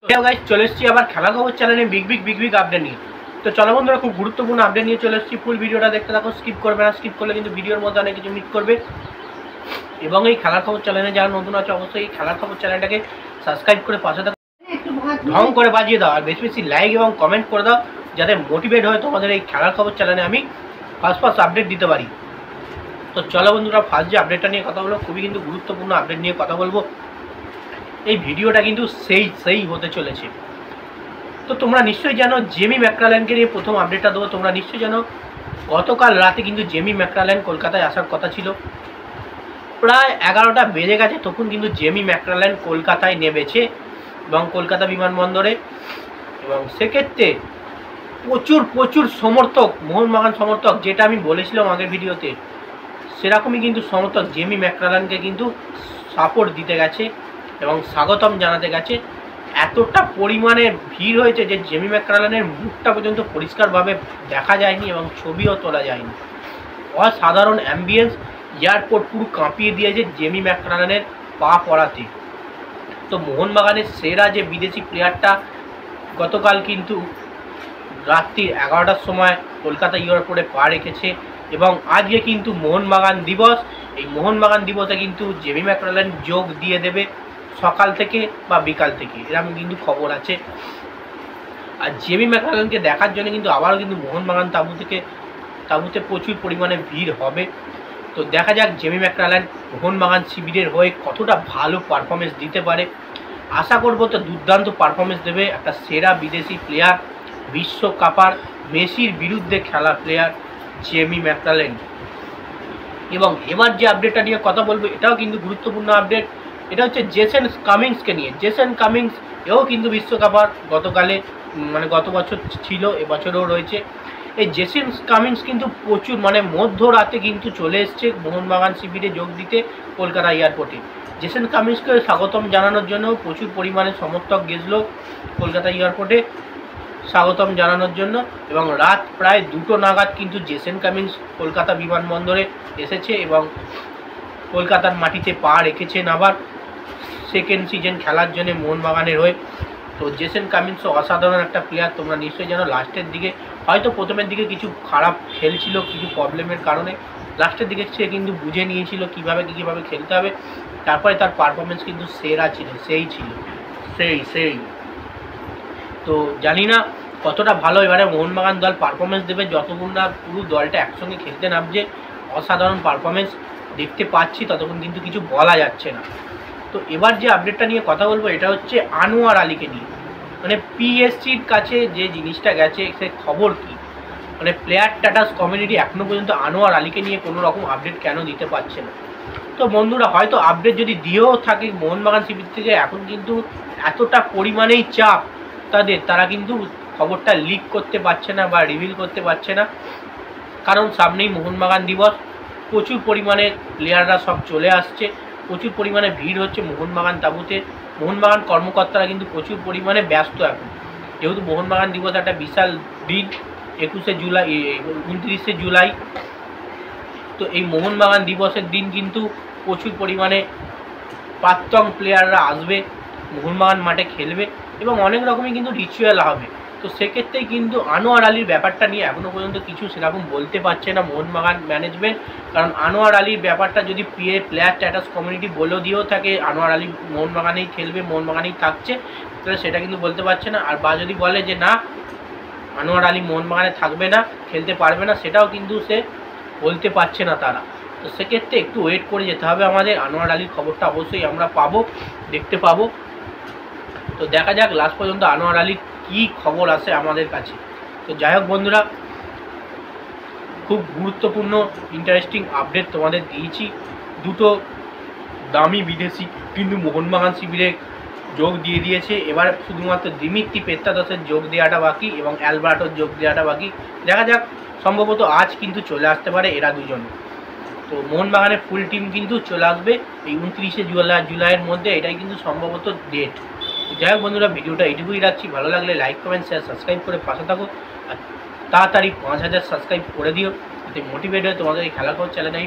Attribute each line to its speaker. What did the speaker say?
Speaker 1: Guys চলে এসেছি আবার খেলা খবর চ্যানেলে বিগ বিগ আপডেট নিয়ে। তো চলো বন্ধুরা, খুব গুরুত্বপূর্ণ আপডেট নিয়ে চলে এসেছি। ফুল ভিডিওটা দেখতে থাকো, স্কিপ করবে না। স্কিপ করলে কিন্তু ভিডিওর মধ্যে অনেক কিছু মিস করবে। এবং এই খেলার খবর চ্যানেলে যারা নতুন আছে অবশ্যই এই খেলার খবর চ্যানেলটাকে সাবস্ক্রাইব করে পাশে থাকো, ঢং করে বাজিয়ে দাও, আর বেশি বেশি লাইক এবং কমেন্ট করে দাও, যাতে মোটিভেট হয় তোমাদের এই খেলার খবর চ্যানেলে আমি ফার্স্ট আপডেট দিতে পারি। তো চলো বন্ধুরা, ফার্স্ট যে আপডেটটা নিয়ে কথা বলবো, খুবই কিন্তু গুরুত্বপূর্ণ আপডেট নিয়ে কথা বলবো। এই ভিডিওটা কিন্তু সেই হতে চলেছে। তো তোমরা নিশ্চয়ই জানো জেমি ম্যাকরাল্যান্ডকে নিয়ে প্রথম আপডেটটা দেবো। তোমরা নিশ্চয়ই জানো গতকাল রাতে কিন্তু জেমি ম্যাকরাল্যান্ড কলকাতায় আসার কথা ছিল। প্রায় 11টা বেজে গেছে, তখন কিন্তু জেমি ম্যাকরাল্যান্ড কলকাতায় নেমেছে এবং কলকাতা বিমানবন্দরে। এবং সেক্ষেত্রে প্রচুর সমর্থক, মোহনবাগান সমর্থক, যেটা আমি বলেছিলাম আগের ভিডিওতে, সেরকমই কিন্তু সমর্থক জেমি ম্যাকরাল্যান্ডকে কিন্তু সাপোর্ট দিতে গেছে এবং স্বাগতম জানাতে গেছে। এতটা পরিমাণে ভিড় হয়েছে যে জেমি ম্যাকরাল্যান্ডের মুখটা পর্যন্ত পরিষ্কারভাবে দেখা যায়নি এবং ছবিও তোলা যায়নি। অসাধারণ অ্যাম্বিয়েন্স, এয়ারপোর্ট পুরো কাঁপিয়ে দিয়েছে জেমি ম্যাকরাল্যান্ডের পা পড়াতে। তো মোহনবাগানের সেরা যে বিদেশি প্লেয়ারটা গতকাল কিন্তু রাত্রি 11টার সময় কলকাতা এয়ারপোর্টে পা রেখেছে এবং আজকে কিন্তু মোহনবাগান দিবস। এই মোহনবাগান দিবসে কিন্তু জেমি ম্যাকরাল্যান্ড যোগ দিয়ে দেবে সকাল থেকে বা বিকাল থেকে, এরকম কিন্তু খবর আছে। আর জেমি ম্যাকরাল্যান্ডকে দেখার জন্য কিন্তু আবারও কিন্তু মোহনবাগান তাঁবুতে প্রচুর পরিমাণে ভিড় হবে। তো দেখা যাক জেমি ম্যাকরাল্যান্ড মোহনবাগান শিবিরের হয়ে কতটা ভালো পারফরমেন্স দিতে পারে। আশা করব তো দুর্দান্ত পারফরমেন্স দেবে একটা সেরা বিদেশি প্লেয়ার, বিশ্বকাপার মেসির বিরুদ্ধে খেলা প্লেয়ার জেমি ম্যাকরাল্যান্ড। এবং এবার যে আপডেটটা নিয়ে কথা বলবো এটাও কিন্তু গুরুত্বপূর্ণ আপডেট। এটা হচ্ছে জেসন কামিংসকে নিয়ে। জেসন কামিংস এও কিন্তু বিশ্বকাপার গতকালে গত বছর ছিল, এবছরেও রয়েছে। এই জেসন কামিংস কিন্তু প্রচুর মধ্যরাতে কিন্তু চলে এসছে মোহনবাগান শিবিরে যোগ দিতে কলকাতা এয়ারপোর্টে। জেসন কামিংসকে স্বাগতম জানানোর জন্য প্রচুর পরিমাণে সমর্থক গেছিল কলকাতা এয়ারপোর্টে স্বাগতম জানানোর জন্য। এবং রাত প্রায় 2টো নাগাদ কিন্তু জেসন কামিংস কলকাতা বিমানবন্দরে এসেছে এবং কলকাতার মাটিতে পা রেখেছেন আবার সেকেন্ড সিজন খেলার জন্য মোহনবাগানের হয়ে। তো জেসন কামিংসও অসাধারণ একটা প্লেয়ার। তোমরা নিশ্চয়ই জানো লাস্টের দিকে, হয়তো প্রথমের দিকে কিছু খারাপ খেলছিল কিছু প্রবলেমের কারণে, লাস্টের দিকে সে কিন্তু বুঝে নিয়েছিল কীভাবে খেলতে হবে। তারপরে তার পারফরমেন্স কিন্তু সেরা ছিল, সেই তো জানি না কতটা ভালো এবারে মোহনবাগান দল পারফরমেন্স দেবে। যতক্ষণ না পুরো দলটা একসঙ্গে খেলতে নামছে, অসাধারণ পারফরমেন্স দেখতে পাচ্ছি, ততক্ষণ কিন্তু কিছু বলা যাচ্ছে না। তো এবার যে আপডেটটা নিয়ে কথা বলবো এটা হচ্ছে আনোয়ার আলীকে নিয়ে। পিএসজির কাছে যে জিনিসটা গেছে সে খবর কি, প্লেয়ার স্ট্যাটাস কমিউনিটি এখনও পর্যন্ত আনোয়ার আলীকে নিয়ে কোনো রকম আপডেট কেন দিতে পারছে না। তো বন্ধুরা, হয়তো আপডেট যদি দিয়েও থাকে মোহনবাগান শিবির থেকে, এখন কিন্তু এতটা পরিমাণেই চাপ তারা কিন্তু খবরটা লিক করতে পারছে না বা রিভিল করতে পারছে না। কারণ সামনেই মোহনবাগান দিবস, প্রচুর পরিমাণে প্লেয়াররা সব চলে আসছে, প্রচুর পরিমাণে ভিড় হচ্ছে মোহনবাগান তাঁবুতে। মোহনবাগান কর্মকর্তারা কিন্তু প্রচুর পরিমাণে ব্যস্ত এখন, যেহেতু মোহনবাগান দিবস একটা বিশাল দিন, 29শে জুলাই। তো এই মোহনবাগান দিবসের দিন কিন্তু প্রচুর পরিমাণে প্রাক্তন প্লেয়াররা আসবে, মোহনবাগান মাঠে খেলবে এবং অনেক রকমই কিন্তু রিচুয়াল হবে। তো সেক্ষেত্রে কিন্তু আনোয়ার আলীর ব্যাপারটা নিয়ে এখনও পর্যন্ত কিছু সেরকম বলতে পারছে না মোহনবাগান ম্যানেজমেন্ট। কারণ আনোয়ার আলীর ব্যাপারটা যদি প্লেয়ার স্ট্যাটাস কমিউনিটি বলে দিয়েও থাকে আনোয়ার আলী মোহনবাগানেই খেলবে, মোহনবাগানেই থাকছে, তাহলে সেটা কিন্তু বলতে পারছে না। আর বা যদি বলে যে না আনোয়ার আলী মোহনবাগানে থাকবে না, খেলতে পারবে না, সেটাও কিন্তু সে বলতে পারছে না তারা। তো সেক্ষেত্রে একটু ওয়েট করে যেতে হবে আমাদের। আনোয়ার আলীর খবরটা অবশ্যই আমরা দেখতে পাবো। তো দেখা যাক লাস্ট পর্যন্ত আনোয়ার আলীর কী খবর আসে আমাদের কাছে। তো যাই হোক বন্ধুরা, খুব গুরুত্বপূর্ণ ইন্টারেস্টিং আপডেট তোমাদের দিয়েছি। দুটো দামি বিদেশি কিন্তু মোহনবাগান শিবিরে যোগ দিয়ে দিয়েছে। এবার শুধুমাত্র দিমিত্রি পেত্রাদসের যোগ দেওয়াটা বাকি এবং অ্যালবার্টোর যোগ দেওয়াটা বাকি। দেখা যাক, সম্ভবত আজ কিন্তু চলে আসতে পারে এরা দুজন। তো মোহনবাগানের ফুল টিম কিন্তু চলে আসবে এই 29শে জুলাইয়ের মধ্যে, এটাই কিন্তু সম্ভবত ডেট। যাই হোক বন্ধুরা, ভিডিওটা এইটুকুই রাখছি। ভালো লাগলে লাইক কমেন্ট শেয়ার সাবস্ক্রাইব করে পাশে থাকো, আর তাড়াতাড়ি 5000 সাবস্ক্রাইব করে দিও, যাতে মোটিভেট হয় তোমাদের এই খেলা খবর চ্যানেলে।